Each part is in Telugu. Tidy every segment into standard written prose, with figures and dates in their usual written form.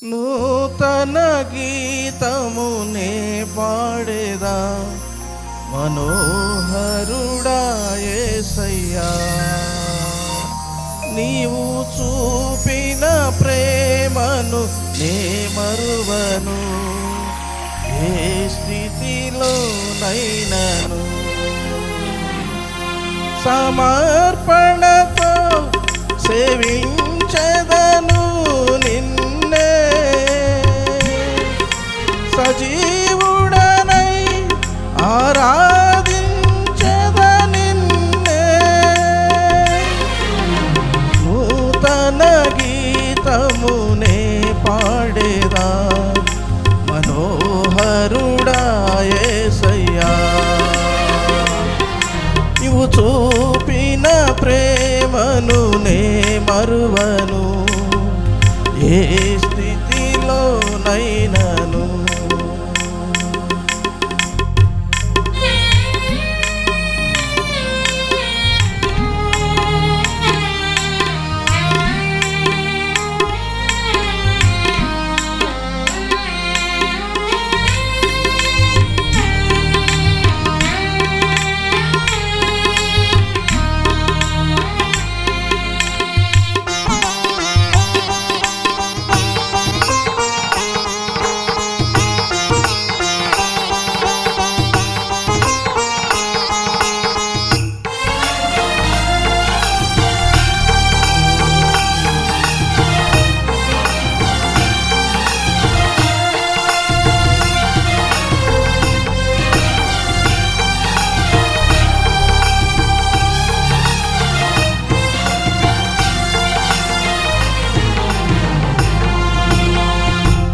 నూతన గీతమునే పాడేదా మనోహరుడా యేసయ్యా. నీవు చూపిన ప్రేమను నే మరువను, ఏ స్థితిలో నైనను. సమర్పణతో సేవించెదను నిన్నే, సజీవుడనై ఆరాధించెద నిన్నే. నూతన గీతమునే పాడేదా మనోహరుడా యేసయ్యా. నీవు చూపిన ప్రేమను నే మరువను, ఏ స్థితిలో నైనను.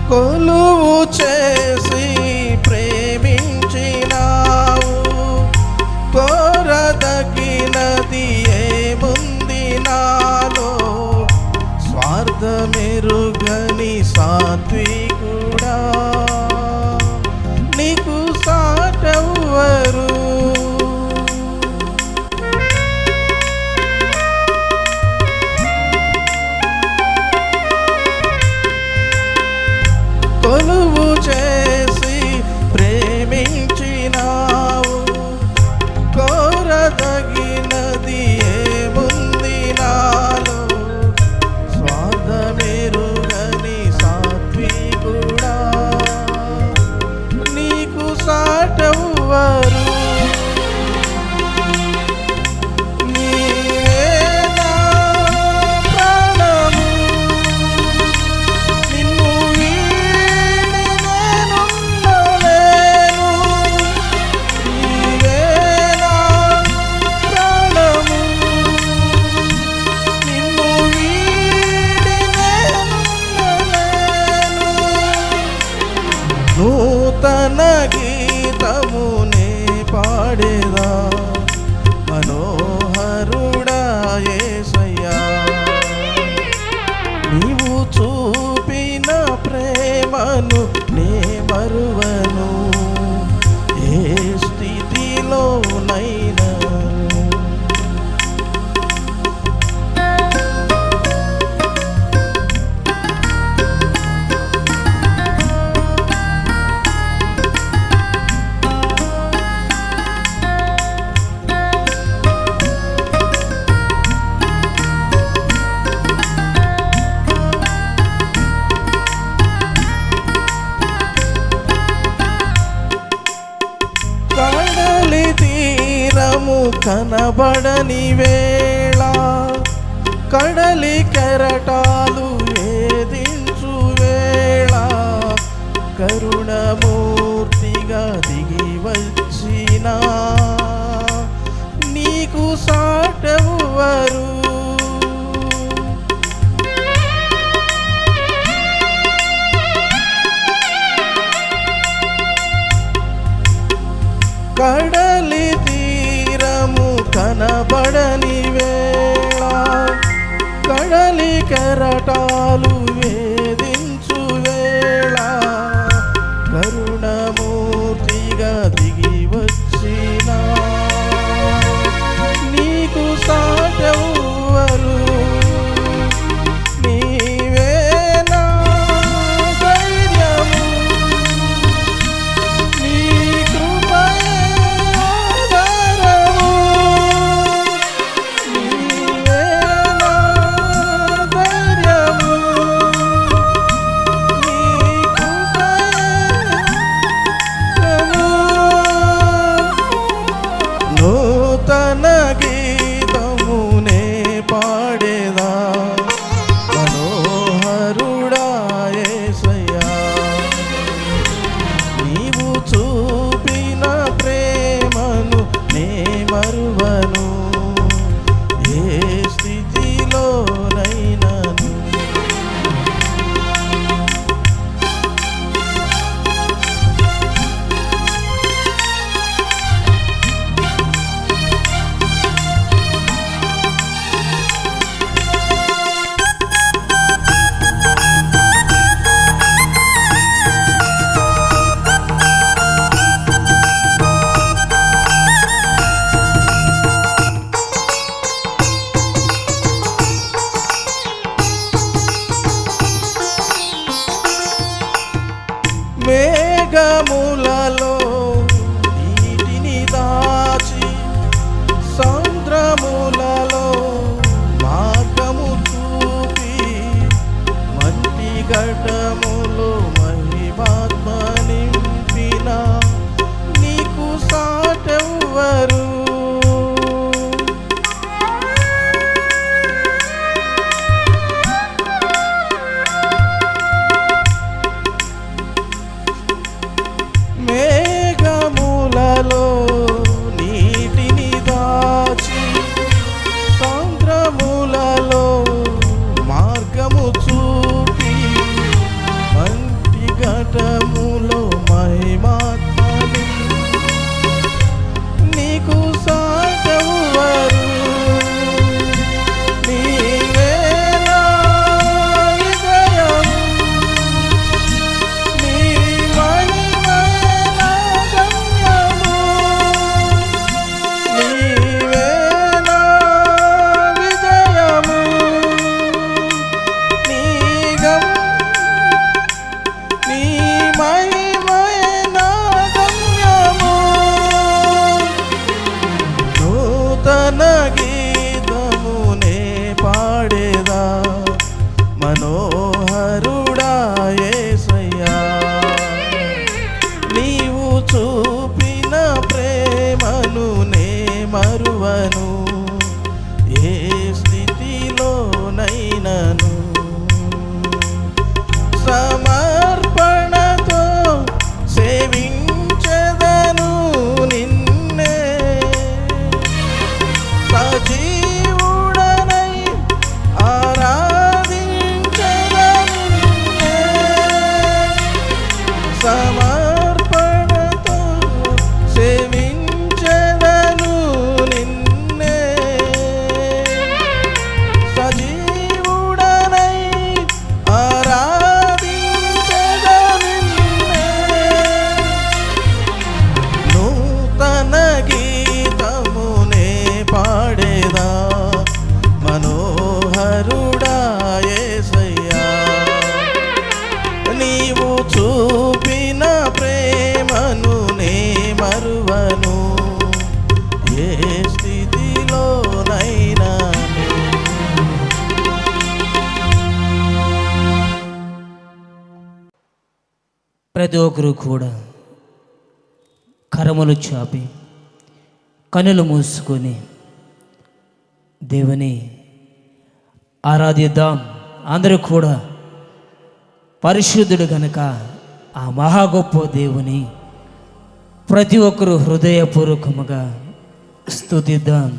కొలువు చేసి ప్రేమించినావు, కోరదగినది ఏముంది నాలో. స్వార్థమెరుగని సాత్వికుడా, నీకు సాటెవ్వరు. కొలువు చేసి ప్రేమించినావు, కోరదగినది ఏముంది నాలో. స్వార్థమెరుగని సాత్వికుడా, నీకు సాటెవ్వరు. నూతన గీతమునే పాడేదా మనోహరుడా యేసయ్యా. నీవు చూపిన ప్రేమను నే మరువను, ఏ స్థితిలో నైనా. కడలి తీరము కనబడని వేళ, కడలి కెరటాలు వేధించు వేళ, కరుణమూర్తిగా దిగి వచ్చిన నీకు సాటెవ్వరు. కడలి తీరము కనబడని వేళ, కడలి కెరటాలు వేధించు వేళ, కరుణమూర్తిగా దిగి వచ్చిన నీకు సాటెవ్వరు. నీవేనా నూతన గీతమునే పాడేదా మనోహరుడా యేసయ్యా. నీవు చూపిన ప్రేమను నే మరువను ఏ స్థితిలోనైనను. సమర్పణతో సేవించెదను నిన్నే, సజీవుడనై ఆరాధించెదను నిన్నే. సమర్పణతో సేవించెదను నిన్నే, సజీవుడనై ఆరాధించెదను నిన్నే. నూతన గీతమునే పాడేదా మనోహరుడా యేసయ్యా. నీవు చూపిన ప్రేమను నే మరువను ఏ స్థితిలోనైనా. ప్రతి ఒక్కరు కూడా కరములు చాపి కనులు మూసుకొని దేవుని ఆరాధిద్దాం. అందరూ కూడా పరిశుద్ధుడు గనక ఆ మహా గొప్ప దేవుని ప్రతి ఒక్కరూ హృదయపూర్వకముగా స్తుతిద్దాం.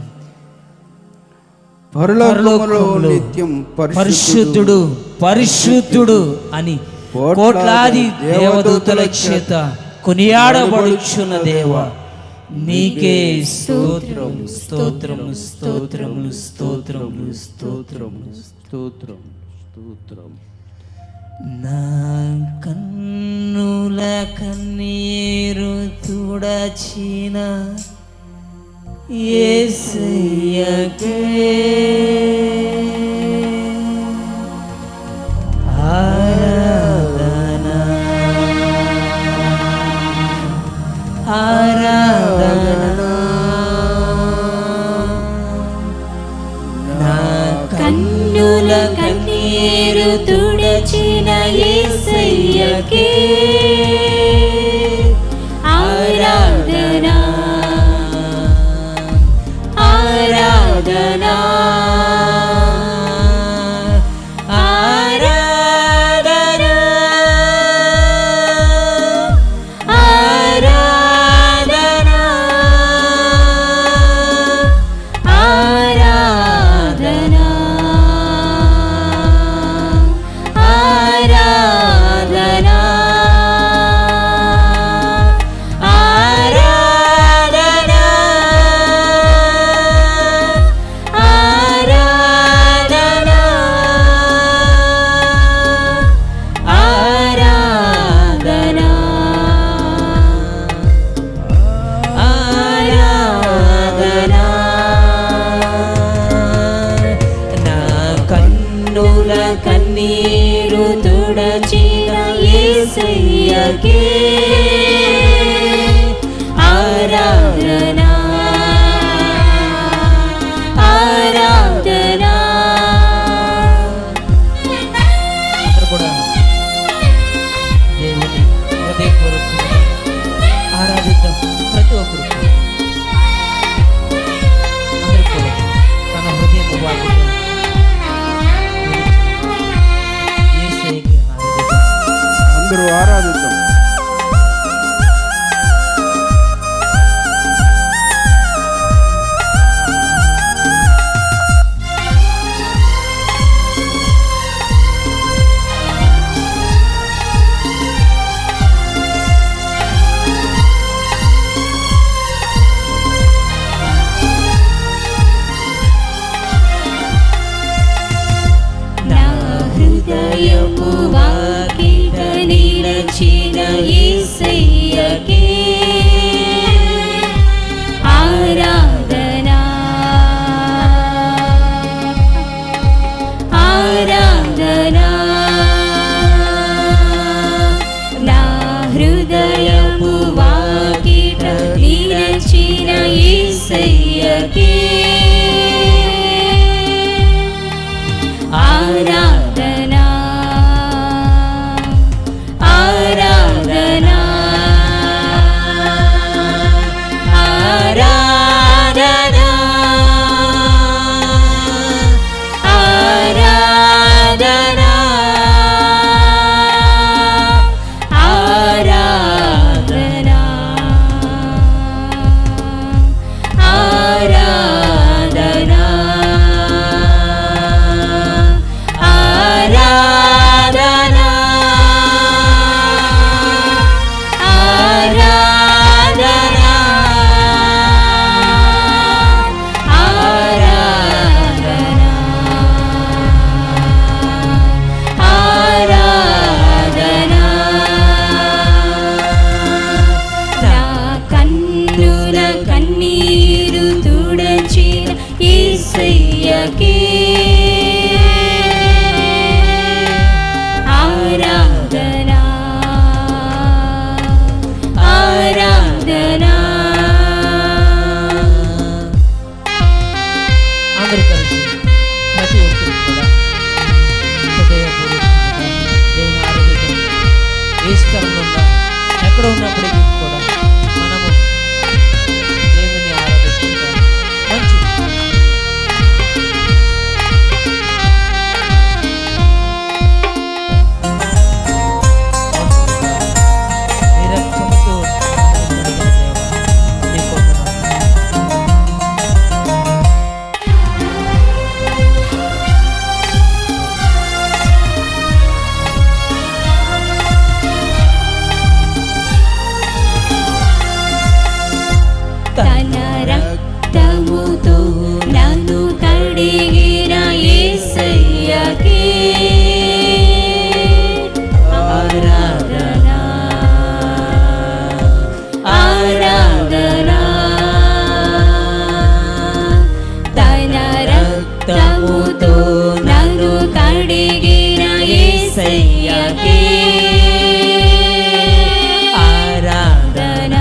పరలోకములో నిత్యం పరిశుద్ధుడు పరిశుద్ధుడు అని కోట్లాది దేవదూతల చేత కొనియాడబడుచున్న దేవ, నీకే స్తోత్రం స్తోత్రం స్తోత్రములు స్తోత్రములు స్తోత్రములు స్తోత్రం స్తోత్రం. నా కన్నుల కన్నీరు తుడచిన యేసయ్యకే ఆరాధన ఆరాధన. నా కన్నుల కన్నీరు తుడచిన యేసయ్యకే ఆరాధన ఆరాధన ఆరాధన ఆరాధన ఆరాధన ఆరాధన కన్నీరు తుడచిన యేసయ్యకే ఆరాధన ఆరాధన. అందరూ కూడా దేవుని హృదయపూర్వకంగా ఆరాధిద్దాం. ప్రతి ఒక్కరు అందరూ కూడా తన హృదయం వాడుతాం. అందరూ ఆరాధిద్దాం. యేసయ్యకే ఆరాధన ఆరాధన ఆరాధన ఆరాధన ఆరాధన ఆరాధన ఆరాధన ఆరాధన ఆరాధన నా కన్నుల కన్నీరు తుడచిన యేసయ్యకే ఆరాధన ఆరాధన అందరూ కలిసి ప్రతి ఒక్కరు కూడా హృదయపూర్వకంగా దేవుని ఆరాధించడం ఏ స్థలంలో ఉన్నా ఎక్కడ ఉన్నప్పటికీ కూడా మనము దేవుని ఆరాధించడం మంచిది. నీ రక్తముతో నన్ను కడిగిన దేవా, నీకు వందనాలు. తన రక్తముతో నన్ను కడిగిన యేసయ్యకే ఆరాధన ఆరాధన తన రక్తముతో నన్ను కడిగిన యేసయ్యకే ఆరాధన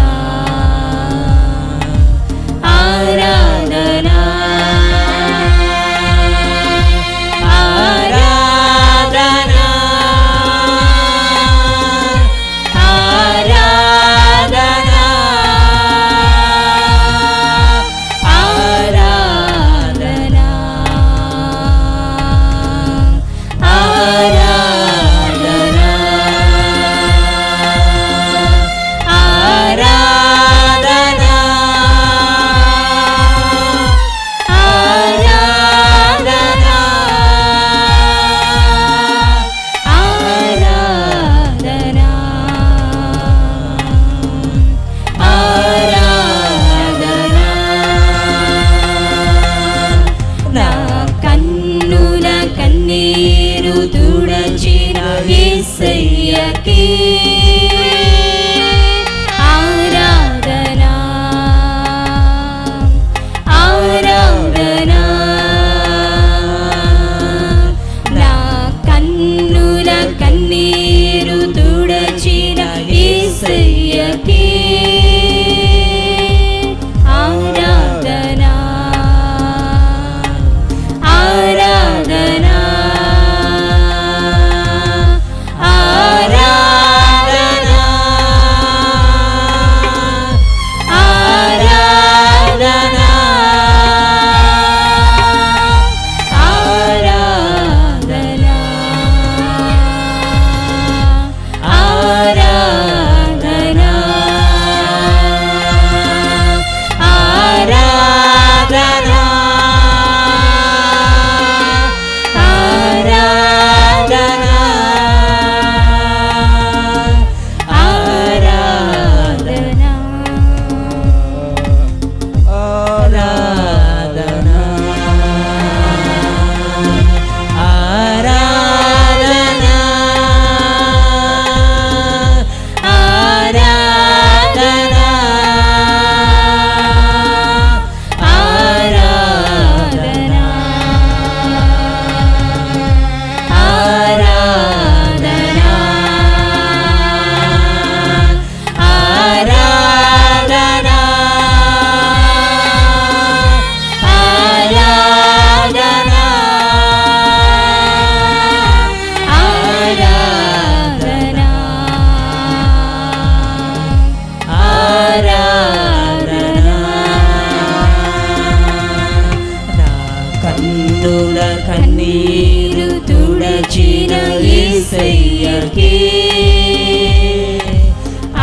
యేసయ్యకే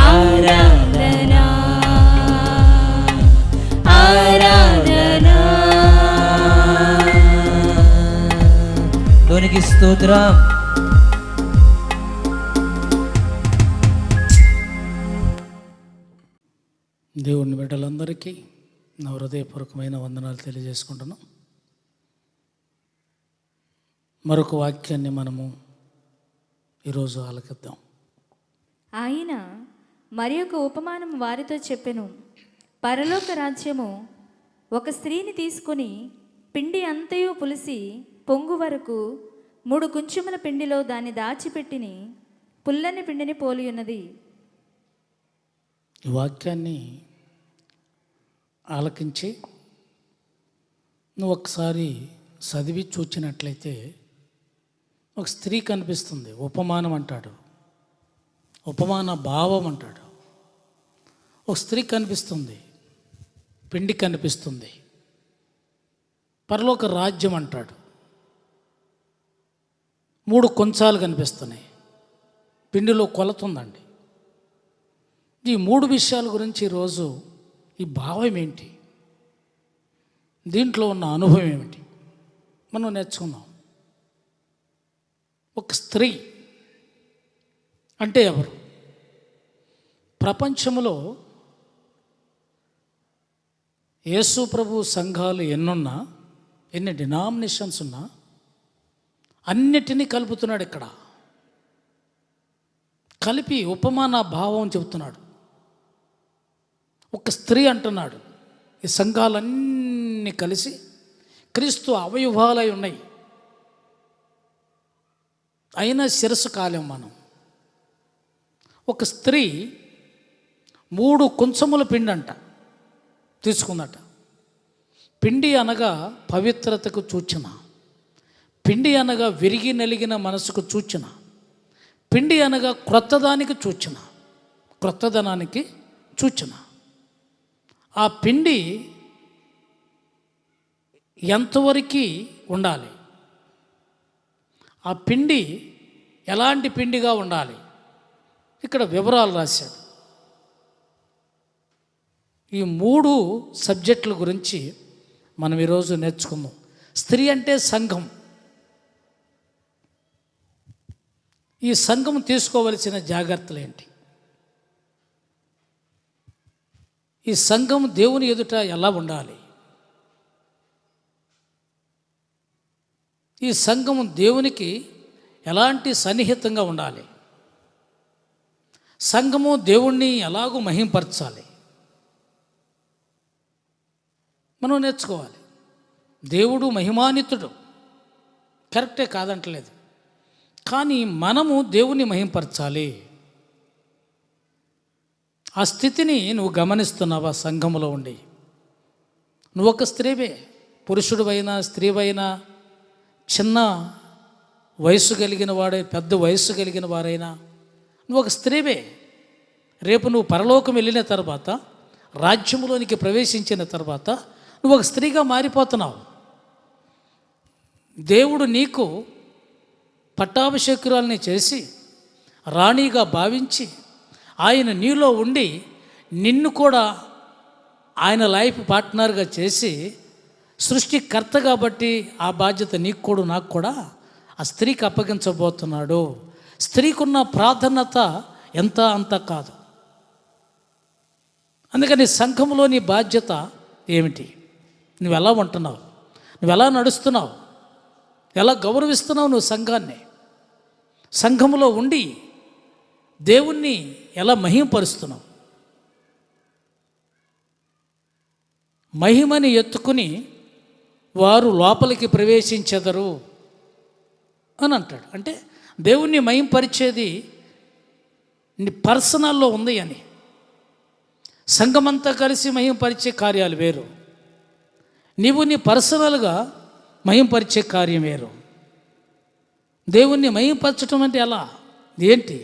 ఆరాధనా ఆరాధనా. దేవునికి స్తోత్రం. దేవుని బిడ్డలందరికీ నా హృదయపూర్వకమైన వందనాలు తెలియజేసుకుంటున్నాం. మరొక వాక్యాన్ని మనము ఈరోజు ఆలకిద్దాం. ఆయన మరి ఒక ఉపమానం వారితో చెప్పెను. పరలోక రాజ్యము ఒక స్త్రీని తీసుకుని పిండి అంతయు పులిసి పొంగు వరకు 3 కుంచుముల పిండిలో దాన్ని దాచిపెట్టిని పుల్లని పిండిని పోలి ఉన్నది. ఈ వాక్యాన్ని ఆలకించి నువ్వు ఒకసారి చదివి చూచినట్లయితే ఒక స్త్రీ కనిపిస్తుంది. ఉపమానం అంటాడు, ఉపమాన భావం అంటాడు. ఒక స్త్రీ కనిపిస్తుంది, పిండి కనిపిస్తుంది, పరలోక రాజ్యం అంటాడు. 3 కొంచాలు కనిపిస్తున్నాయి, పిండిలో కొలత ఉందండి. ఈ 3 విషయాల గురించి ఈరోజు ఈ భావం ఏంటి, దీంట్లో ఉన్న అనుభవం ఏమిటి మనం నేర్చుకుందాం. ఒక స్త్రీ అంటే ఎవరు? ప్రపంచంలో యేసు ప్రభు సంఘాలు ఎన్నున్నా, ఎన్ని డినామినేషన్స్ ఉన్నా అన్నిటినీ కలుపుతున్నాడు. ఇక్కడ కలిపి ఉపమాన భావం చెబుతున్నాడు. ఒక స్త్రీ అంటున్నాడు. ఈ సంఘాలన్నీ కలిసి క్రీస్తు అవయవాలై ఉన్నాయి, అయినా శిరస్సు కాలేం మనం. ఒక స్త్రీ 3 కుంచముల పిండి అంట తీసుకుందట. పిండి అనగా పవిత్రతకు సూచన, పిండి అనగా విరిగి నలిగిన మనసుకు సూచన, పిండి అనగా క్రొత్తదానికి సూచన, క్రొత్తదనానికి సూచన. ఆ పిండి ఎంతవరకు ఉండాలి, ఆ పిండి ఎలాంటి పిండిగా ఉండాలి, ఇక్కడ వివరాలు రాశాడు. ఈ 3 సబ్జెక్టుల గురించి మనం ఈరోజు నేర్చుకుందాం. స్త్రీ అంటే సంఘం. ఈ సంఘం తీసుకోవలసిన జాగ్రత్తలు ఏంటి? ఈ సంఘం దేవుని ఎదుట ఎలా ఉండాలి? ఈ సంఘం దేవునికి ఎలాంటి సన్నిహితంగా ఉండాలి? సంఘము దేవుణ్ణి ఎలాగూ మహింపరచాలి మనం నేర్చుకోవాలి. దేవుడు మహిమాన్వితుడు, కరెక్టే, కాదంటలేదు. కానీ మనము దేవుణ్ణి మహింపరచాలి. ఆ స్థితిని నువ్వు గమనిస్తున్నావా? సంఘములో ఉండి నువ్వు ఒక స్త్రీవే, పురుషుడివైనా స్త్రీవైనా, చిన్న వయసు కలిగిన వాడే, పెద్ద వయసు కలిగిన వారైనా నువ్వు ఒక స్త్రీవే. రేపు నువ్వు పరలోకం వెళ్ళిన తర్వాత, రాజ్యంలోనికి ప్రవేశించిన తర్వాత నువ్వు ఒక స్త్రీగా మారిపోతున్నావు. దేవుడు నీకు పట్టాభిషేకురాల్ని చేసి రాణిగా భావించి ఆయన నీలో ఉండి నిన్ను కూడా ఆయన లైఫ్ పార్ట్నర్గా చేసి సృష్టికర్త కాబట్టి ఆ బాధ్యత నీకు కూడా నాకు కూడా ఆ స్త్రీకి అప్పగించబోతున్నాడు. స్త్రీకి ఉన్న ప్రాధాన్యత ఎంత అంత కాదు. అందుకని సంఘంలో నీ బాధ్యత ఏమిటి? నువ్వు ఎలా ఉంటున్నావు? నువ్వు ఎలా నడుస్తున్నావు? ఎలా గౌరవిస్తున్నావు నువ్వు సంఘాన్ని? సంఘంలో ఉండి దేవుణ్ణి ఎలా మహిమపరుస్తున్నావు? మహిమని ఎత్తుకుని వారు లోపలికి ప్రవేశించెదరు అని అంటాడు. అంటే దేవుణ్ణి మహింపరిచేది నీ పర్సనల్లో ఉంది అని. సంఘమంతా కలిసి మహింపరిచే కార్యాలు వేరు, నీవు నీ పర్సనల్గా మహింపరిచే కార్యం వేరు. దేవుణ్ణి మహింపరచడం అంటే ఎలా, ఏంటి?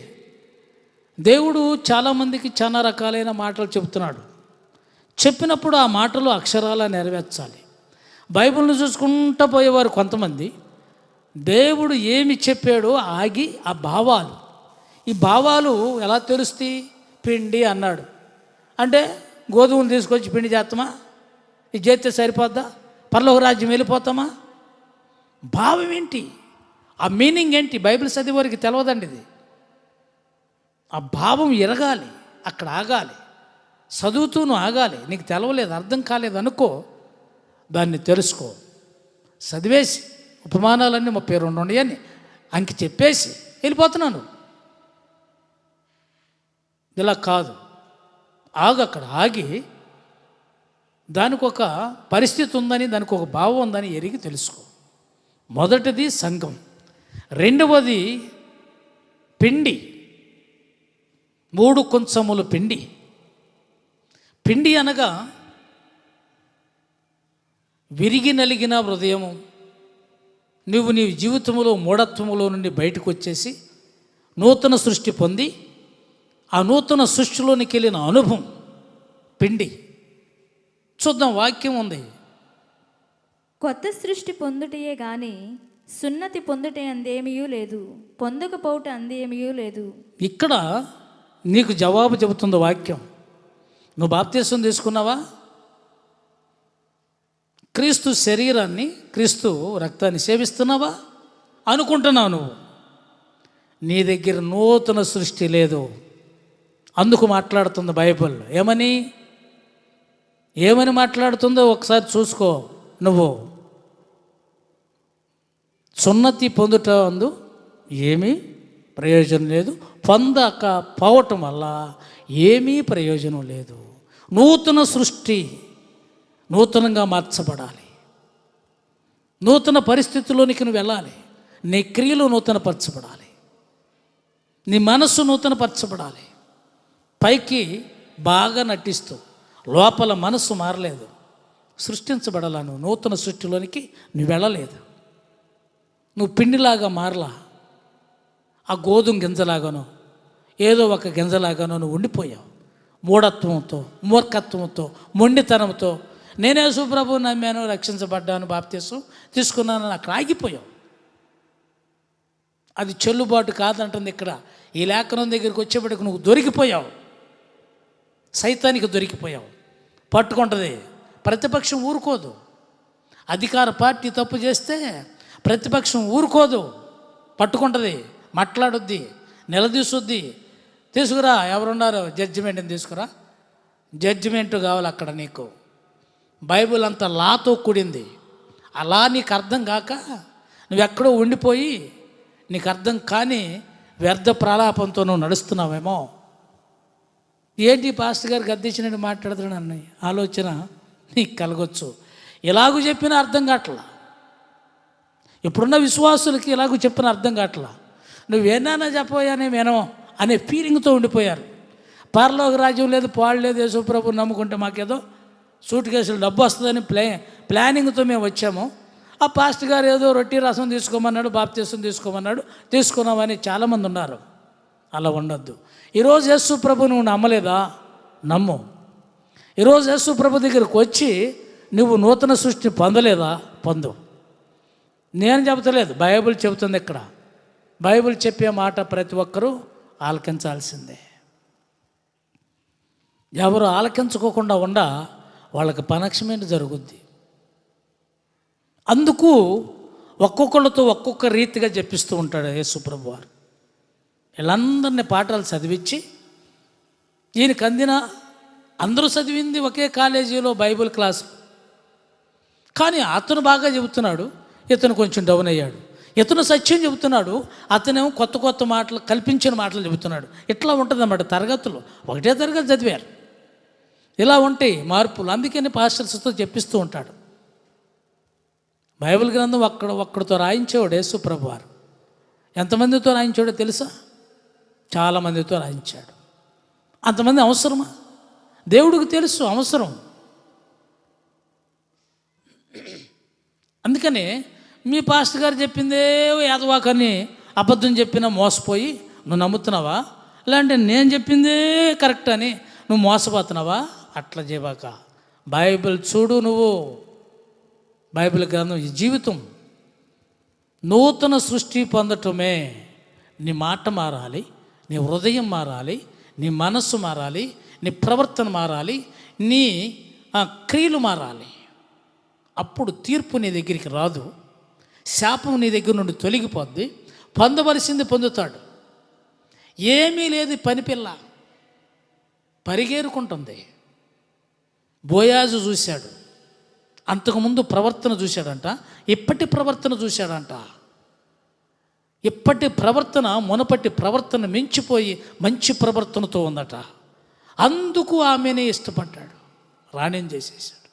దేవుడు చాలామందికి చాలా రకాలైన మాటలు చెబుతున్నాడు. చెప్పినప్పుడు ఆ మాటలు అక్షరాలా నెరవేర్చాలి. బైబిల్ని చూసుకుంటూ పోయేవారు కొంతమంది, దేవుడు ఏమి చెప్పాడో ఆగి ఆ భావాలు, ఈ భావాలు ఎలా తెలుస్తాయి? పిండి అన్నాడు అంటే గోధుమలు తీసుకొచ్చి పిండి చేస్తామా? ఇది చేస్తే సరిపోద్దా? పరలోక రాజ్యం వెళ్ళిపోతామా? భావం ఏంటి? ఆ మీనింగ్ ఏంటి? బైబిల్ చదివేవారికి తెలియదండి ఇది. ఆ భావం ఎరగాలి, అక్కడ ఆగాలి, చదువుతూను ఆగాలి. నీకు తెలవలేదు, అర్థం కాలేదు అనుకో, దాన్ని తెలుసుకో. చదివేసి ఉపమానాలన్నీ 32 ఉన్నాయని అంకి చెప్పేసి వెళ్ళిపోతున్నాను. ఇలా కాదు, ఆగు. అక్కడ ఆగి దానికి ఒక పరిస్థితి ఉందని, దానికి ఒక భావం ఉందని ఎరిగి తెలుసుకో. మొదటిది సంఘం, రెండవది పిండి, 3 కొంచెములు పిండి. పిండి అనగా విరిగి నలిగిన హృదయము. నువ్వు నీ జీవితంలో మూఢత్వములో నుండి బయటకు వచ్చేసి నూతన సృష్టి పొంది ఆ నూతన సృష్టిలోనికి వెళ్ళిన అనుభవం పిండి. చూద్దాం, వాక్యం ఉంది. కొత్త సృష్టి పొందుటయే గాని సున్నతి పొందుటే అందేమియూ లేదు, పొందకపోవుట అందేమియూ లేదు. ఇక్కడ నీకు జవాబు చెబుతుంది వాక్యం. నువ్వు బాప్తీసం తీసుకున్నావా? క్రీస్తు శరీరాన్ని, క్రీస్తు రక్తాన్ని సేవిస్తున్నావా? అనుకుంటున్నావు నువ్వు. నీ దగ్గర నూతన సృష్టి లేదు. అందుకు మాట్లాడుతుంది బైబిల్. ఏమని మాట్లాడుతుందో ఒకసారి చూసుకో. నువ్వు సున్నతి పొందుట అందు ఏమీ ప్రయోజనం లేదు, పొందక పోవటం వల్ల ఏమీ ప్రయోజనం లేదు. నూతన సృష్టి, నూతనంగా మార్చబడాలి. నూతన పరిస్థితుల్లోనికి నువ్వు వెళ్ళాలి. నీ క్రియలు నూతనపరచబడాలి, నీ మనస్సు నూతనపరచబడాలి. పైకి బాగా నటిస్తూ లోపల మనస్సు మారలేదు, సృష్టించబడాల. నువ్వు నూతన సృష్టిలోనికి నువ్వు వెళ్ళలేదు. నువ్వు పిండిలాగా మారలా, ఆ గోధుమ గింజలాగానో ఏదో ఒక గింజలాగానో నువ్వు ఉండిపోయావు. మూఢత్వంతో, మూర్ఖత్వంతో, మొండితనంతో నేనే యేసుప్రభువుని నమ్మాను, రక్షించబడ్డాను, బాప్తీసం తీసుకున్నానని అక్కడ ఆగిపోయావు. అది చెల్లుబాటు కాదంటుంది ఇక్కడ. ఈ లేఖనం దగ్గరికి వచ్చేప్పటికి నువ్వు దొరికిపోయావు, సైతానికి దొరికిపోయావు. పట్టుకుంటుంది. ప్రతిపక్షం ఊరుకోదు. అధికార పార్టీ తప్పు చేస్తే ప్రతిపక్షం ఊరుకోదు, పట్టుకుంటుంది, మాట్లాడుద్ది, నిలదీసుద్ది. తీసుకురా, ఎవరున్నారో జడ్జిమెంట్ని తీసుకురా. జడ్జిమెంట్ కావాలి అక్కడ నీకు. బైబిల్ అంతా లాతో కూడింది. ఆ లా నీకు అర్థం కాక నువ్వెక్కడో ఉండిపోయి నీకు అర్థం కాని వ్యర్థ ప్రలాపంతో నువ్వు నడుస్తున్నావేమో. ఏంటి పాస్టర్ గారు గద్దించినట్టు మాట్లాడుతున్నాడు అన్న ఆలోచన నీకు కలగొచ్చు. ఇలాగూ చెప్పినా అర్థం కావట్లా. ఇప్పుడున్న విశ్వాసులకి ఇలాగూ చెప్పిన అర్థం కావట్లా. నువ్వేనా చెప్పబోయానే వినో అనే ఫీలింగ్తో ఉండిపోయారు. పరలోక రాజ్యం లేదు, పాడు లేదు, యేసుప్రభు నమ్ముకుంటే మాకేదో సూట్ కేసులు డబ్బు వస్తుందని ప్లానింగ్తో మేము వచ్చాము. ఆ పాస్టర్ గారు ఏదో రొట్టి రసం తీసుకోమన్నాడు, బాప్తీసం తీసుకోమన్నాడు, తీసుకున్నామని చాలామంది ఉన్నారు. అలా ఉండొద్దు. ఈరోజు యేసుప్రభు నువ్వు నమ్మలేదా? నమ్ము. ఈరోజు యేసుప్రభు దగ్గరికి వచ్చి నువ్వు నూతన సృష్టి పొందలేదా? పొందు. నేను చెబుతలేదు, బైబిల్ చెబుతుంది. ఇక్కడ బైబిల్ చెప్పే మాట ప్రతి ఒక్కరూ ఆలకించాల్సిందే. ఎవరు ఆలకించుకోకుండా ఉండా వాళ్ళకి పనిష్మెంట్ జరుగుద్ది. అందుకు ఒక్కొక్కళ్ళతో ఒక్కొక్క రీతిగా చెప్పిస్తూ ఉంటాడు యేసుప్రభు వారు. వీళ్ళందరినీ పాఠాలు చదివించి ఈయనకి అందిన అందరూ చదివింది ఒకే కాలేజీలో బైబిల్ క్లాసు. కానీ అతను బాగా చెబుతున్నాడు, ఇతను కొంచెం డౌన్ అయ్యాడు. ఇతను సత్యం చెబుతున్నాడు, అతనేమో కొత్త కొత్త మాటలు, కల్పించిన మాటలు చెబుతున్నాడు. ఇట్లా ఉంటుంది అన్నమాట. తరగతులు ఒకటే తరగతి చదివారు. ఇలా ఉంటాయి మార్పులు. అందుకని పాస్టర్స్తో చెప్పిస్తూ ఉంటాడు. బైబిల్ గ్రంథం ఒక్కడితో రాయించేవాడు యేసుప్రభు వారు. ఎంతమందితో రాయించాడో తెలుసా? చాలామందితో రాయించాడు. అంతమంది అవసరమా? దేవుడికి తెలుసు అవసరం. అందుకని మీ పాస్టర్ గారు చెప్పిందే యాదవాకని అబద్ధం చెప్పినా మోసపోయి నువ్వు నమ్ముతున్నావా? లేదంటే నేను చెప్పిందే కరెక్ట్ అని నువ్వు మోసపోతున్నావా? అట్లా చేయబాక. బైబిల్ చూడు. నువ్వు బైబిల్ గ్రంథం ఈ జీవితం. నూతన సృష్టి పొందటమే. నీ మాట మారాలి, నీ హృదయం మారాలి, నీ మనస్సు మారాలి, నీ ప్రవర్తన మారాలి, నీ క్రియలు మారాలి. అప్పుడు తీర్పు నీ దగ్గరికి రాదు, శాపం నీ దగ్గర నుండి తొలగిపోద్ది, పొందవలసింది పొందుతాడు. ఏమీ లేదు, పనిపిల్ల పరిగేరుకుంటుంది. బోయాజు చూశాడు, అంతకుముందు ప్రవర్తన చూశాడంట, ఇప్పటి ప్రవర్తన చూశాడంట. ఇప్పటి ప్రవర్తన మునపటి ప్రవర్తన మించిపోయి మంచి ప్రవర్తనతో ఉందట. అందుకు ఆమెనే ఇష్టపడ్డాడు, రాణ్యం చేసేసాడు.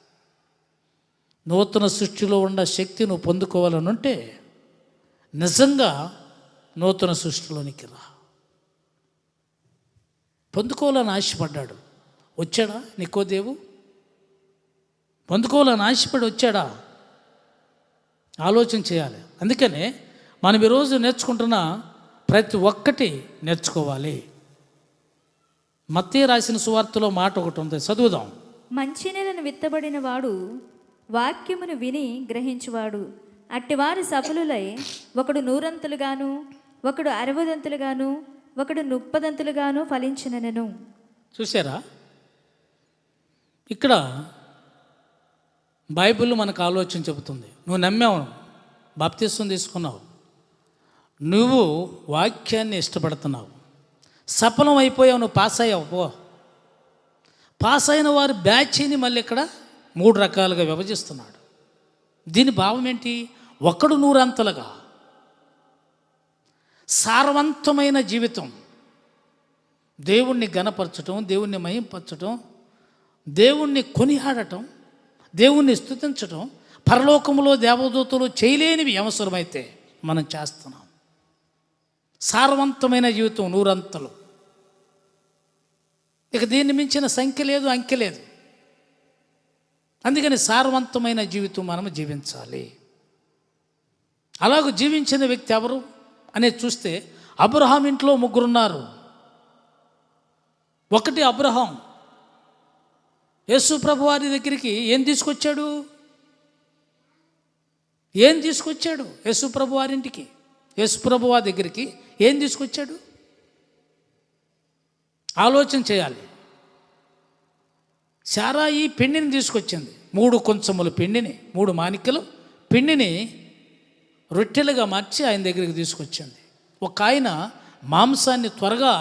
నూతన సృష్టిలో ఉన్న శక్తి నువ్వు పొందుకోవాలనుంటే నిజంగా నూతన సృష్టిలోనికి రా. పొందుకోవాలని ఆశపడ్డాడు, వచ్చాడా నికోదేవు? పొందుకోవాలని ఆశపడి వచ్చాడా? ఆలోచన చేయాలి. అందుకనే మనం ఈరోజు నేర్చుకుంటున్న ప్రతి ఒక్కటి నేర్చుకోవాలి. మత్తయి రాసిన సువార్తలో మాట ఒకటి ఉంది, చదువుదాం. మంచి నేలను విత్తబడిన వాడు వాక్యమును విని గ్రహించువాడు. అట్టివారు సఫలులై ఒకడు 100 ఒకడు 60 ఒకడు 30 ఫలించినను. చూసారా, ఇక్కడ బైబిల్ మనకు ఆలోచన చెబుతుంది. నువ్వు నమ్మావు, బాప్తిస్వం తీసుకున్నావు, నువ్వు వాక్యాన్ని ఇష్టపడుతున్నావు, సఫలం అయిపోయావు, నువ్వు పాస్ అయ్యావు. పో, పాస్ అయిన వారి బ్యాచ్ని మళ్ళీ ఇక్కడ 3 రకాలుగా విభజిస్తున్నాడు. దీని భావం ఏంటి? ఒకడు 100 సారవంతమైన జీవితం, దేవుణ్ణి గణపరచటం, దేవుణ్ణి మహింపరచటం, దేవుణ్ణి కొనియాడటం, దేవుణ్ణి స్తుతించటం, పరలోకములో దేవదూతలు చేయలేనివి అవసరమైతే మనం చేస్తున్నాం. సారవంతమైన జీవితం 100. ఇక దీన్ని మించిన సంఖ్య లేదు, అంకె లేదు. అందుకని సారవంతమైన జీవితం మనం జీవించాలి. అలాగూ జీవించిన వ్యక్తి ఎవరు అనేది చూస్తే అబ్రహాం ఇంట్లో 3 ఉన్నారు. ఒకటి అబ్రహాం యేసు ప్రభు వారి దగ్గరికి ఏం తీసుకొచ్చాడు? యేసు ప్రభు వారింటికి, యేసు ప్రభు వారి దగ్గరికి ఏం తీసుకొచ్చాడు? ఆలోచన చేయాలి. శారాయి పిండిని తీసుకొచ్చింది, 3 కొంచెముల పిండిని, 3 మాణిక్యలు పిండిని రొట్టెలుగా మార్చి ఆయన దగ్గరికి తీసుకొచ్చింది. ఒక ఆయన మాంసాన్ని త్వరగా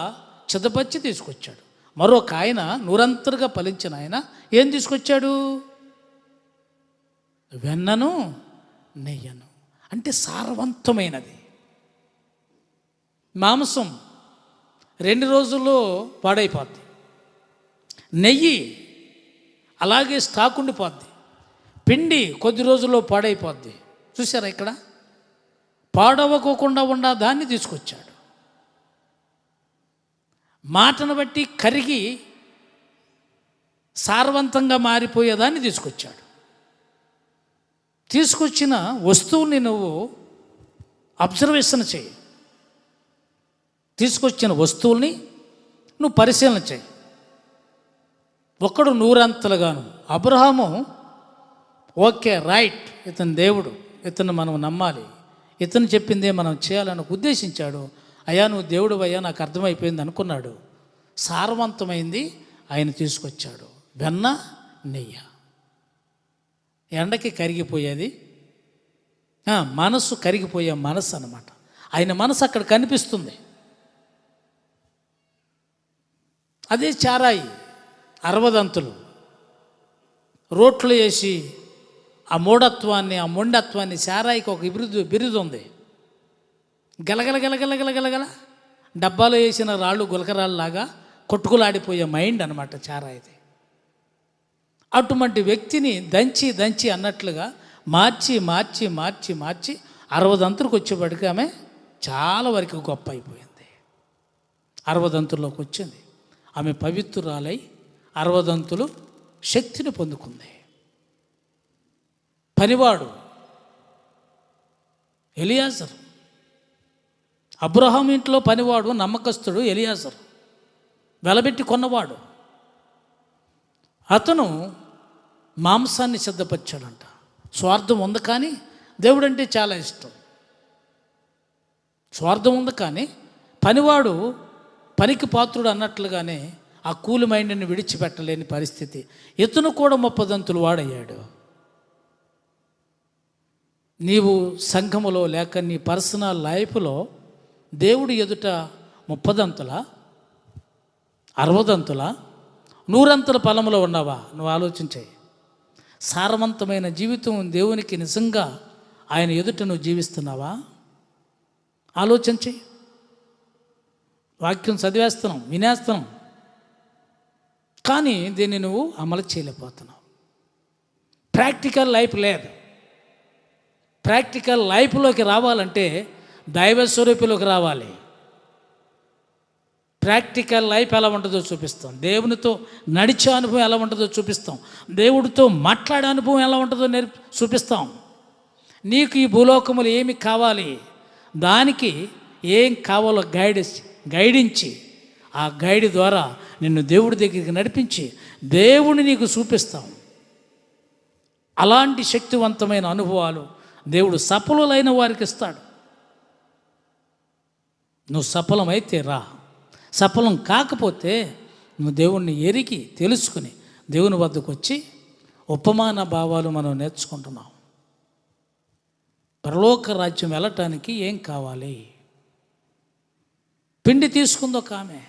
చిదపచ్చి తీసుకొచ్చాడు. మరొక ఆయన 100 ఫలించిన ఆయన ఏం తీసుకొచ్చాడు? వెన్నను నెయ్యను. అంటే సారవంతమైనది. మాంసం 2 రోజుల్లో పాడైపోద్ది, నెయ్యి అలాగే స్టాక్ ఉండిపోద్ది, పిండి కొద్ది రోజుల్లో పాడైపోద్ది. చూసారా, ఇక్కడ పాడవకోకుండా ఉన్న దాన్ని తీసుకొచ్చాడు. మాటను బట్టి కరిగి సారవంతంగా మారిపోయేదాన్ని తీసుకొచ్చాడు. తీసుకొచ్చిన వస్తువుని నువ్వు అబ్జర్వేషన్ చేయి, తీసుకొచ్చిన వస్తువుల్ని నువ్వు పరిశీలన చేయి. ఒకడు 100 అబ్రహాము ఓకే రైట్, ఇతను దేవుడు, ఇతను మనం నమ్మాలి, ఇతను చెప్పిందే మనం చేయాలని ఉద్దేశించాడు. అయ్యా నువ్వు దేవుడు అయ్యా, నాకు అర్థమైపోయింది అనుకున్నాడు. సారవంతమైంది ఆయన తీసుకొచ్చాడు. వెన్న నెయ్య, ఎండకి కరిగిపోయేది, మనసు కరిగిపోయే మనసు అన్నమాట. ఆయన మనసు అక్కడ కనిపిస్తుంది. అదే చారాయి 60 రోట్లు వేసి ఆ మూఢత్వాన్ని, ఆ మొండత్వాన్ని, చారాయికి ఒక బిరుదు ఉంది. గలగల గలగల గలగలగల డబ్బాలో వేసిన రాళ్ళు గులకరాళ్ళలాగా కొట్టుకులాడిపోయే మైండ్ అనమాట చారాయిది. అటువంటి వ్యక్తిని దంచి దంచి అన్నట్లుగా మార్చి మార్చి మార్చి మార్చి 60 వచ్చేప్పటికి ఆమె చాలా వరకు గొప్ప అయిపోయింది. 60 వచ్చింది. ఆమె పవిత్రురాలై 60 శక్తిని పొందుకుంది. పనివాడు ఎలియాజరు, అబ్రహాం ఇంట్లో పనివాడు నమ్మకస్తుడు ఎలియాజరు, వెలబెట్టి కొన్నవాడు. అతను మాంసాన్ని సిద్ధపరిచాడంట. స్వార్థం ఉంది, కానీ దేవుడంటే చాలా ఇష్టం. స్వార్థం ఉంది, కానీ పనివాడు పనికి పాత్రుడు అన్నట్లుగానే ఆ కూలి మైండ్ని విడిచిపెట్టలేని పరిస్థితి. ఇతను కూడా 30 వాడయ్యాడు. నీవు సంఘములో లేక నీ పర్సనల్ లైఫ్లో దేవుడి ఎదుట 30 60 100 ఫలములో ఉన్నావా? నువ్వు ఆలోచించాయి. సారవంతమైన జీవితం దేవునికి నిజంగా ఆయన ఎదుట నువ్వు జీవిస్తున్నావా? ఆలోచించి. వాక్యం చదివేస్తున్నాం, వినేస్తున్నాం, కానీ దీన్ని నువ్వు అమలు చేయలేకపోతున్నావు. ప్రాక్టికల్ లైఫ్ లేదు. ప్రాక్టికల్ లైఫ్లోకి రావాలంటే దైవ స్వరూపులోకి రావాలి. ప్రాక్టికల్ లైఫ్ ఎలా ఉంటుందో చూపిస్తాం, దేవునితో నడిచే అనుభవం ఎలా ఉంటుందో చూపిస్తాం, దేవుడితో మాట్లాడే అనుభవం ఎలా ఉంటుందో చూపిస్తాం. నీకు ఈ భూలోకములు ఏమి కావాలి, దానికి ఏం కావాలో గైడించి ఆ గైడ్ ద్వారా నిన్ను దేవుడి దగ్గరికి నడిపించి దేవుడిని నీకు చూపిస్తాం. అలాంటి శక్తివంతమైన అనుభవాలు దేవుడు సఫలులైన వారికి ఇస్తాడు. నువ్వు సఫలమైతే రా, సఫలం కాకపోతే నువ్వు దేవుణ్ణి ఎరిగి తెలుసుకుని దేవుని వద్దకు వచ్చి ఉపమాన భావాలు మనం నేర్చుకుంటున్నాం. పరలోక రాజ్యం వెళ్ళటానికి ఏం కావాలి? పిండి తీసుకుందో ఆమె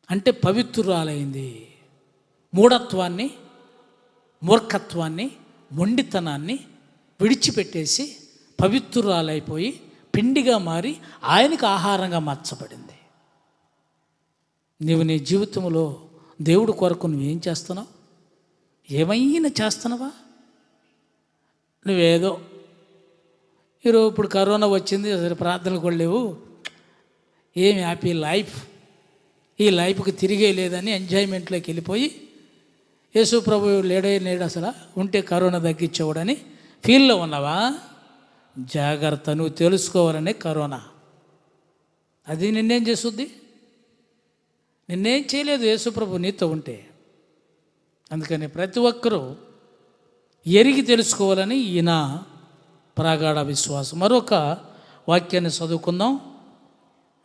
అంటే పవిత్రురాలైంది. మూఢత్వాన్ని, మూర్ఖత్వాన్ని, మొండితనాన్ని విడిచిపెట్టేసి పవిత్రురాలైపోయి పిండిగా మారి ఆయనకు ఆహారంగా మార్చబడింది. నీవు నీ జీవితంలో దేవుడి కొరకు నువ్వేం చేస్తున్నావు? ఏమైనా చేస్తున్నావా? నువ్వేదో ఈరోజు ఇప్పుడు కరోనా వచ్చింది, అసలు ప్రార్థనలు కూడా లేవు, ఏమి హ్యాపీ లైఫ్, ఈ లైఫ్కి తిరిగే లేదని ఎంజాయ్మెంట్లోకి వెళ్ళిపోయి యేసు ప్రభు లేడు అసలు, ఉంటే కరోనా తగ్గించేవాడని ఫీల్లో ఉన్నావా? జాగ్రత్త, నువ్వు తెలుసుకోవాలనే కరోనా. అది నిన్నేం చేస్తుంది? నిన్నేం చేయలేదు యేసు ప్రభు నీతో ఉంటే. అందుకని ప్రతి ఒక్కరూ ఎరిగి తెలుసుకోవాలని ఈయన ప్రగాఢ విశ్వాసం. మరొక వాక్యాన్ని చదువుకుందాం.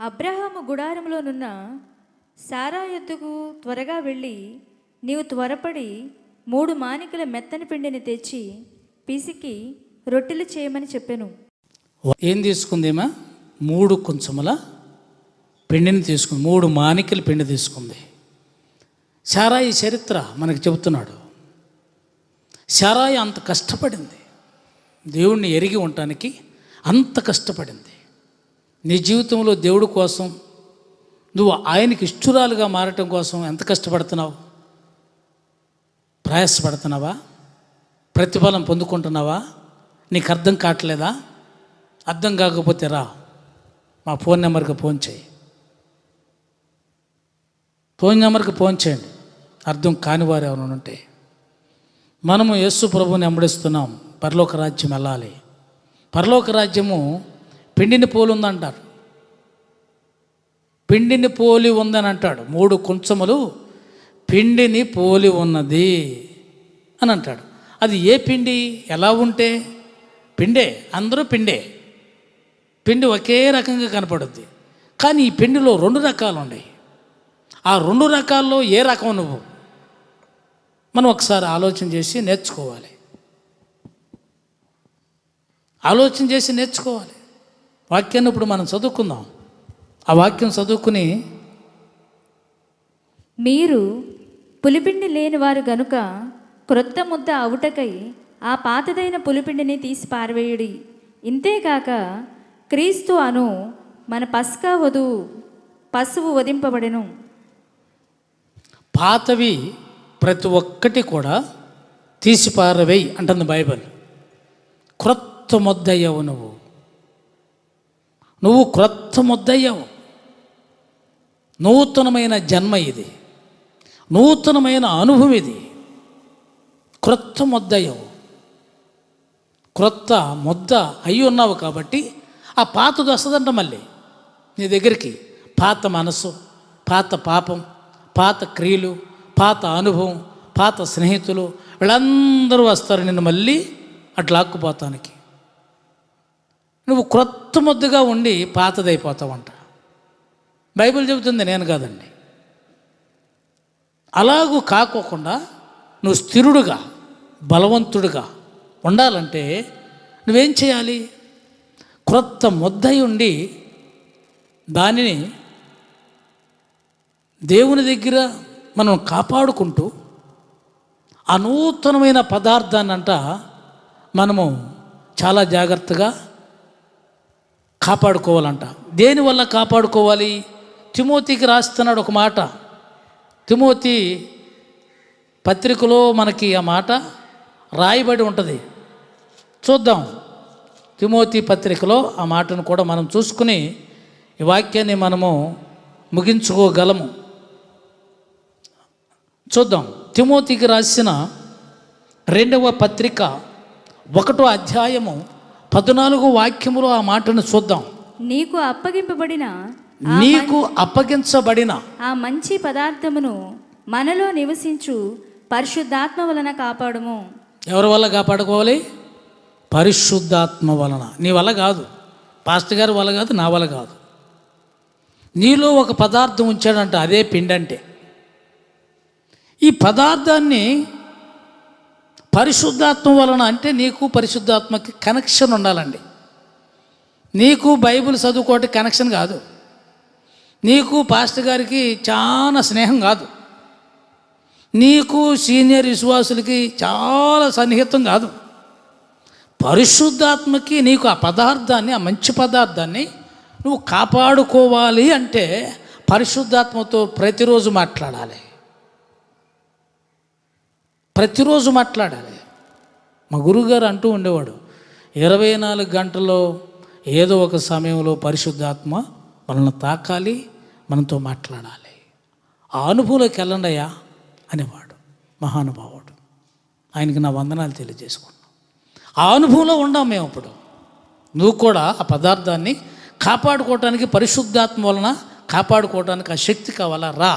అబ్రహాము గుడారంలోనున్న సారా యొద్దకు త్వరగా వెళ్ళి, నీవు త్వరపడి 3 మానికల మెత్తని పిండిని తెచ్చి పిసికి రొట్టెలు చేయమని చెప్పాను. ఏం తీసుకుందేమా? 3 కొంచెముల పిండిని తీసుకుంది, 3 మానికల పిండి తీసుకుంది. శారాయి చరిత్ర మనకు చెబుతున్నాడు. శారాయి అంత కష్టపడింది, దేవుణ్ణి ఎరిగి ఉండటానికి అంత కష్టపడింది. నీ జీవితంలో దేవుడి కోసం నువ్వు ఆయనకి ఇష్టురాలుగా మారటం కోసం ఎంత కష్టపడుతున్నావు? ప్రయాసపడుతున్నావా? ప్రతిఫలం పొందుకుంటున్నావా? నీకు అర్థం కావట్లేదా? అర్థం కాకపోతే రా, మా ఫోన్ నెంబర్కి ఫోన్ చేయి. ఫోన్ నెంబర్కి ఫోన్ చేయండి. అర్థం కాని వారు ఎవరైనా ఉంటే. మనము యేసు ప్రభువుని వెంబడిస్తున్నాం, పరలోక రాజ్యం వెళ్ళాలి. పరలోక రాజ్యము పిండిని పోలి ఉందంటారు, పిండిని పోలి ఉందని అంటాడు. 3 కొంచెములు పిండిని పోలి ఉన్నది అని అంటాడు. అది ఏ పిండి? ఎలా ఉంటే పిండే, అందరూ పిండే, పిండి ఒకే రకంగా కనపడుద్ది. కానీ ఈ పిండిలో 2 రకాలు ఉన్నాయి. ఆ 2 రకాల్లో ఏ రకం నువ్వు? మనం ఒకసారి ఆలోచన చేసి నేర్చుకోవాలి. ఆలోచన చేసి నేర్చుకోవాలి. వాక్యాన్ని ఇప్పుడు మనం చదువుకుందాం. ఆ వాక్యం చదువుకుని, మీరు పులిపిండి లేని వారు గనుక క్రొత్త ముద్ద అవుటకై ఆ పాతదైన పులిపిండిని తీసి పారవేయుడి. ఇంతేకాక క్రీస్తు అను మన పస్కా పశువు వధింపబడెను. పాతవి ప్రతి ఒక్కటి కూడా తీసి పారవేయి అంటుంది బైబిల్. క్రొత్త ముద్దయ్యావు నువ్వు క్రొత్త ముద్దయ్యావు. నూతనమైన జన్మ ఇది, నూతనమైన అనుభవం ఇది. క్రొత్త ముద్దయ్యావు, క్రొత్త ముద్ద అయి ఉన్నావు. కాబట్టి ఆ పాతది వస్తుందంట మళ్ళీ నీ దగ్గరికి. పాత మనసు, పాత పాపం, పాత క్రియలు, పాత అనుభవం, పాత స్నేహితులు, వీళ్ళందరూ వస్తారు నిన్ను మళ్ళీ అట్లా ఆక్కుపోతానికి. నువ్వు క్రొత్త ముద్దగా ఉండి పాతదైపోతావంట. బైబిల్ చెబుతుంది, నేను కాదండి. అలాగూ కాకోకుండా నువ్వు స్థిరుడుగా బలవంతుడుగా ఉండాలంటే నువ్వేం చేయాలి? క్రొత్త ముద్దై ఉండి దానిని దేవుని దగ్గర మనం కాపాడుకుంటూ ఆ నూతనమైన పదార్థాన్నంట మనము చాలా జాగ్రత్తగా కాపాడుకోవాలంట. దేనివల్ల కాపాడుకోవాలి? తిమోతికి రాస్తున్నాడు ఒక మాట. తిమోతి పత్రికలో మనకి ఆ మాట రాయబడి ఉంటుంది. చూద్దాం. తిమోతి పత్రికలో ఆ మాటను కూడా మనం చూసుకుని ఈ వాక్యాన్ని మనము ముగించుకోగలము. చూద్దాం. తిమోతికి రాసిన 2వ పత్రిక 1వ అధ్యాయము 14వ వాక్యములో ఆ మాటను చూద్దాం. నీకు అప్పగింపబడిన ఆ మంచి పదార్థమును మనలో నివసించు పరిశుద్ధాత్మ వలన కాపాడుము. ఎవరి వల్ల కాపాడుకోవాలి? పరిశుద్ధాత్మ వలన. నీ వల్ల కాదు, పాస్టర్ గారి వల్ల కాదు, నా వల్ల కాదు. నీలో ఒక పదార్థం ఉంచాడంట, అదే పిండి. అంటే ఈ పదార్థాన్ని పరిశుద్ధాత్మ వలన అంటే నీకు పరిశుద్ధాత్మకి కనెక్షన్ ఉండాలండి. నీకు బైబిల్ చదువుకోవటం కనెక్షన్ కాదు, నీకు పాస్టర్ గారికి చాలా స్నేహం కాదు, నీకు సీనియర్ విశ్వాసులకి చాలా సన్నిహితం కాదు. పరిశుద్ధాత్మకి నీకు ఆ పదార్థాన్ని, ఆ మంచి పదార్థాన్ని నువ్వు కాపాడుకోవాలి అంటే పరిశుద్ధాత్మతో ప్రతిరోజు మాట్లాడాలి. ప్రతిరోజు మాట్లాడాలి. మా గురువుగారు అంటూ ఉండేవాడు, 24 గంటల్లో ఏదో ఒక సమయంలో పరిశుద్ధాత్మ మనల్ని తాకాలి, మనతో మాట్లాడాలి. ఆ అనుభవంలోకి వెళ్ళండి అయ్యా అనేవాడు మహానుభావుడు. ఆయనకి నా వందనాలు తెలియజేసుకున్నాను. ఆ అనుభవంలో ఉండాం మేము. ఇప్పుడు నువ్వు కూడా ఆ పదార్థాన్ని కాపాడుకోవటానికి పరిశుద్ధాత్మ వలన కాపాడుకోవటానికి ఆ శక్తి కావాలా? రా.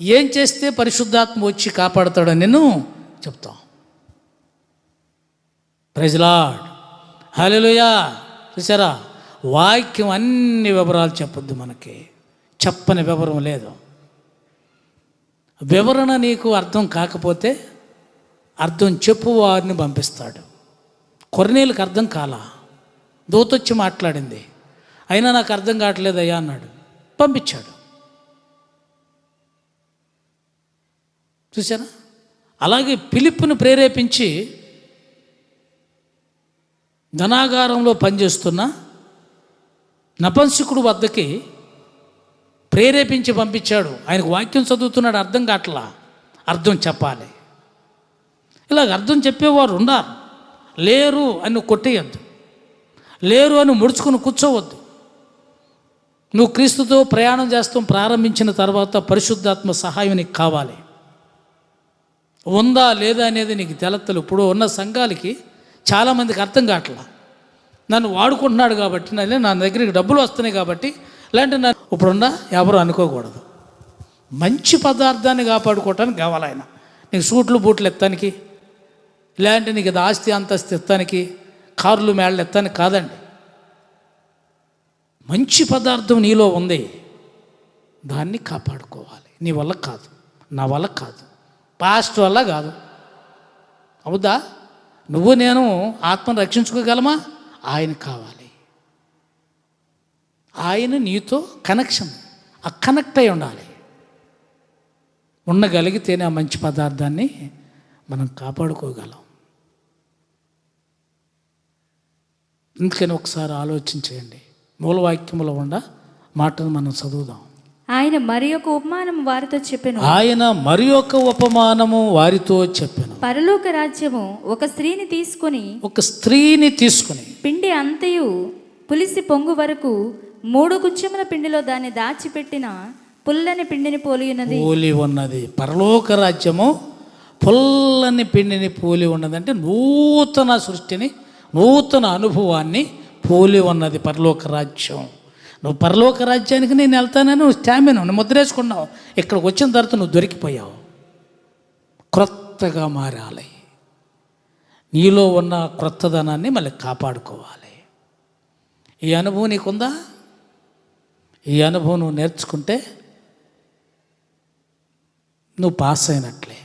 ఏం చేస్తే పరిశుద్ధాత్మ వచ్చి కాపాడుతాడని నేను చెప్తాం. ప్రైజ్ లార్డ్, హల్లెలూయా. చూసారా, వాక్యం అన్ని వివరాలు చెప్పొద్దు, మనకి చెప్పని వివరం లేదు. వివరణ నీకు అర్థం కాకపోతే అర్థం చెప్పు వారిని పంపిస్తాడు. కొర్నేలుకి అర్థం కాలా, దూతొచ్చి మాట్లాడింది, అయినా నాకు అర్థం కావట్లేదయ్యా అన్నాడు, పంపించాడు. చూసారా? అలాగే ఫిలిప్పును ప్రేరేపించి ధనాగారంలో పనిచేస్తున్న నపుంసకుడు వద్దకి ప్రేరేపించి పంపించాడు. ఆయనకు వాక్యం చదువుతున్నాడు, అర్థం కావట్లా, అర్థం చెప్పాలి. ఇలాగ అర్థం చెప్పేవారు ఉన్నారు. లేరు అని కొట్టేయద్దు, లేరు అని ముడుచుకుని కూర్చోవద్దు. నువ్వు క్రీస్తుతో ప్రయాణం చేస్తాం ప్రారంభించిన తర్వాత పరిశుద్ధాత్మ సహాయం నీకు కావాలి. ఉందా లేదా అనేది నీకు తెలత్తలు. ఇప్పుడు ఉన్న సంఘాలకి చాలామందికి అర్థం కావట్లా. నన్ను వాడుకుంటున్నాడు కాబట్టి, నా దగ్గరికి డబ్బులు వస్తున్నాయి కాబట్టి, ఇలాంటి నన్ను ఇప్పుడున్నా ఎవరు అనుకోకూడదు. మంచి పదార్థాన్ని కాపాడుకోవటానికి కావాలి ఆయన. నీకు సూట్లు బూట్లు ఎత్తానికి, ఇలాంటి నీకు ఆస్తి అంతస్తు ఎత్తానికి, కార్లు మేళ్ళు ఎత్తానికి కాదండి. మంచి పదార్థం నీలో ఉంది, దాన్ని కాపాడుకోవాలి. నీ వల్ల కాదు, నా వల్ల కాదు, పాస్టర్ వల్ల కాదు. అవుదా? నువ్వు నేను ఆత్మను రక్షించుకోగలమా? ఆయన కావాలి. ఆయన నీతో కనెక్షన్, ఆ కనెక్ట్ అయి ఉండాలి. ఉండగలిగితేనే ఆ మంచి పదార్థాన్ని మనం కాపాడుకోగలం. అందుకని ఒకసారి ఆలోచించేయండి. మూలవాక్యములో ఉన్న మాటను మనం చదువుదాం. ఆయన మరి ఒక ఉపమానము వారితో చెప్పెను. పరలోక రాజ్యము ఒక స్త్రీని తీసుకొని పిండి అంతయు పులిసి పొంగు వరకు 3 గుంచెముల పిండిలో దాన్ని దాచిపెట్టిన పుల్లని పిండిని పోలి ఉన్నది. పరలోక రాజ్యము పుల్లని పిండిని పోలి ఉన్నది అంటే నూతన సృష్టిని, నూతన అనుభవాన్ని పోలి ఉన్నది పరలోక రాజ్యం. నువ్వు పరలోక రాజ్యానికి నేను వెళ్తానని నువ్వు స్టామినా, నువ్వు ముద్రేసుకున్నావు. ఇక్కడికి వచ్చిన తర్వాత నువ్వు దొరికిపోయావు. క్రొత్తగా మారాలి. నీలో ఉన్న క్రొత్తదనాన్ని మళ్ళీ కాపాడుకోవాలి. ఈ అనుభవం నీకుందా? ఈ అనుభవం నువ్వు నేర్చుకుంటే నువ్వు పాస్ అయినట్లే.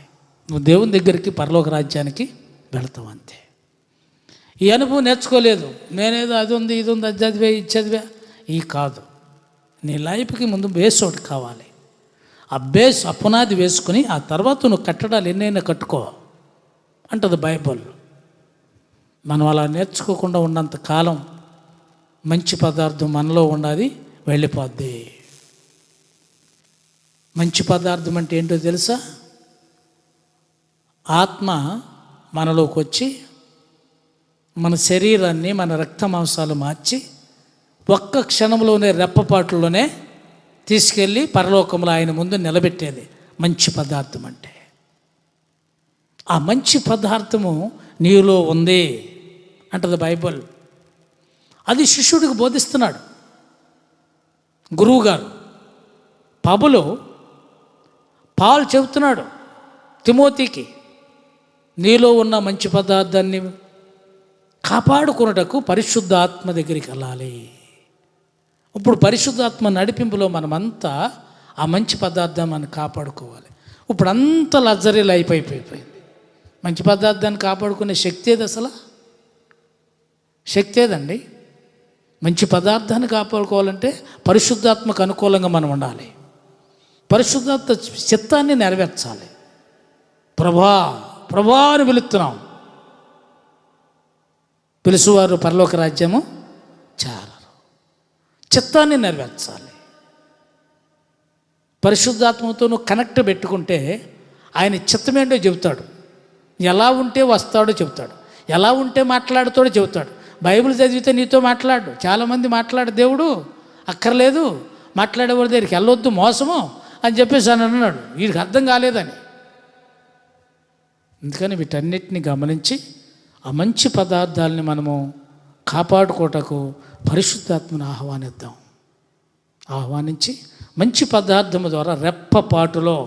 నువ్వు దేవుని దగ్గరికి పరలోక రాజ్యానికి వెళతావు అంతే. ఈ అనుభవం నేర్చుకోలేదు, నేనేదో అది ఉంది ఇది ఉంది అది చదివే ఇది చదివా, ఈ కాదు. నీ లైఫ్కి ముందు బేస్ ఒకటి కావాలి. ఆ బేస్ ఆ పునాది వేసుకుని ఆ తర్వాత నువ్వు కట్టడాలు ఎన్నైనా కట్టుకో అంటది బైబుల్. మనం అలా నేర్చుకోకుండా ఉన్నంత కాలం మంచి పదార్థం మనలో ఉన్నది వెళ్ళిపోద్ది. మంచి పదార్థం అంటే ఏంటో తెలుసా? ఆత్మ మనలోకి వచ్చి మన శరీరాన్ని మన రక్త మాంసాలు మార్చి ఒక్క క్షణంలోనే రెప్పపాటులోనే తీసుకెళ్ళి పరలోకంలో ఆయన ముందు నిలబెట్టేది మంచి పదార్థం అంటే. ఆ మంచి పదార్థము నీలో ఉంది అంటది బైబిల్. అది శిష్యుడికి బోధిస్తున్నాడు గురువుగారు. పాలు చెబుతున్నాడు తిమోతికి, నీలో ఉన్న మంచి పదార్థాన్ని కాపాడుకున్నటకు పరిశుద్ధ ఆత్మ దగ్గరికి వెళ్ళాలి. ఇప్పుడు పరిశుద్ధాత్మ నడిపింపులో మనమంతా ఆ మంచి పదార్థాన్ని మనం కాపాడుకోవాలి. ఇప్పుడు అంత లగ్జరీ లైఫ్ అయిపోయింది. మంచి పదార్థాన్ని కాపాడుకునే శక్తి ఏది? అసలు శక్తి ఏదండి? మంచి పదార్థాన్ని కాపాడుకోవాలంటే పరిశుద్ధాత్మకు అనుకూలంగా మనం ఉండాలి. పరిశుద్ధాత్మ చిత్తాన్ని నెరవేర్చాలి. ప్రభా అని పిలుస్తున్నాం. పిలుసువారు పరలోక రాజ్యము చాలరు. చిత్తాన్ని నెరవేర్చాలి. పరిశుద్ధాత్మతో నువ్వు కనెక్ట్ పెట్టుకుంటే ఆయన చిత్తమేంటో చెబుతాడు. ఎలా ఉంటే వస్తాడో చెబుతాడు, ఎలా ఉంటే మాట్లాడుతాడో చెబుతాడు. బైబిల్ చదివితే నీతో మాట్లాడు. చాలామంది మాట్లాడు దేవుడు అక్కర్లేదు, మాట్లాడేవాడి దగ్గరికి వెళ్ళొద్దు మోసము అని చెప్పేసి అని అన్నాడు. వీడికి అర్థం కాలేదని. అందుకని వీటన్నిటిని గమనించి ఆ మంచి పదార్థాలని మనము కాపాడుకోటకు పరిశుద్ధాత్మను ఆహ్వానించి మంచి పదార్థము ద్వారా రెప్పపాటులో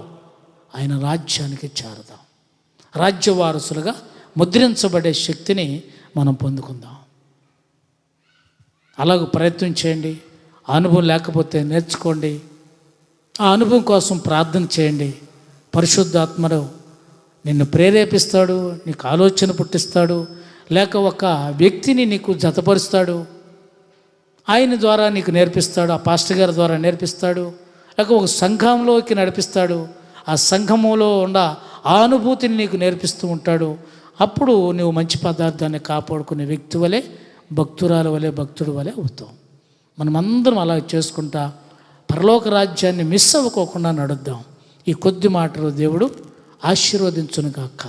ఆయన రాజ్యానికి చేరదాం. రాజ్య వారసులుగా ముద్రించబడే శక్తిని మనం పొందుకుందాం. అలాగ ప్రయత్నం చేయండి. ఆ అనుభవం లేకపోతే నేర్చుకోండి. ఆ అనుభవం కోసం ప్రార్థన చేయండి. పరిశుద్ధాత్మను నిన్ను ప్రేరేపిస్తాడు, నీకు ఆలోచన పుట్టిస్తాడు, లేక ఒక వ్యక్తిని నీకు జతపరుస్తాడు. ఆయన ద్వారా నీకు నేర్పిస్తాడు, ఆ పాస్టర్ గారి ద్వారా నేర్పిస్తాడు, లేక ఒక సంఘంలోకి నడిపిస్తాడు. ఆ సంఘములో ఉన్న ఆ అనుభూతిని నీకు నేర్పిస్తూ ఉంటాడు. అప్పుడు నువ్వు మంచి పదార్థాన్ని కాపాడుకునే వ్యక్తి వలె, భక్తురాలు వలె, భక్తుడు వలె అవుతాం. మనమందరం అలా చేసుకుంటా పరలోక రాజ్యాన్ని మిస్ అవ్వకోకుండా నడుద్దాం. ఈ కొద్ది మాటలు దేవుడు ఆశీర్వదించును గాక.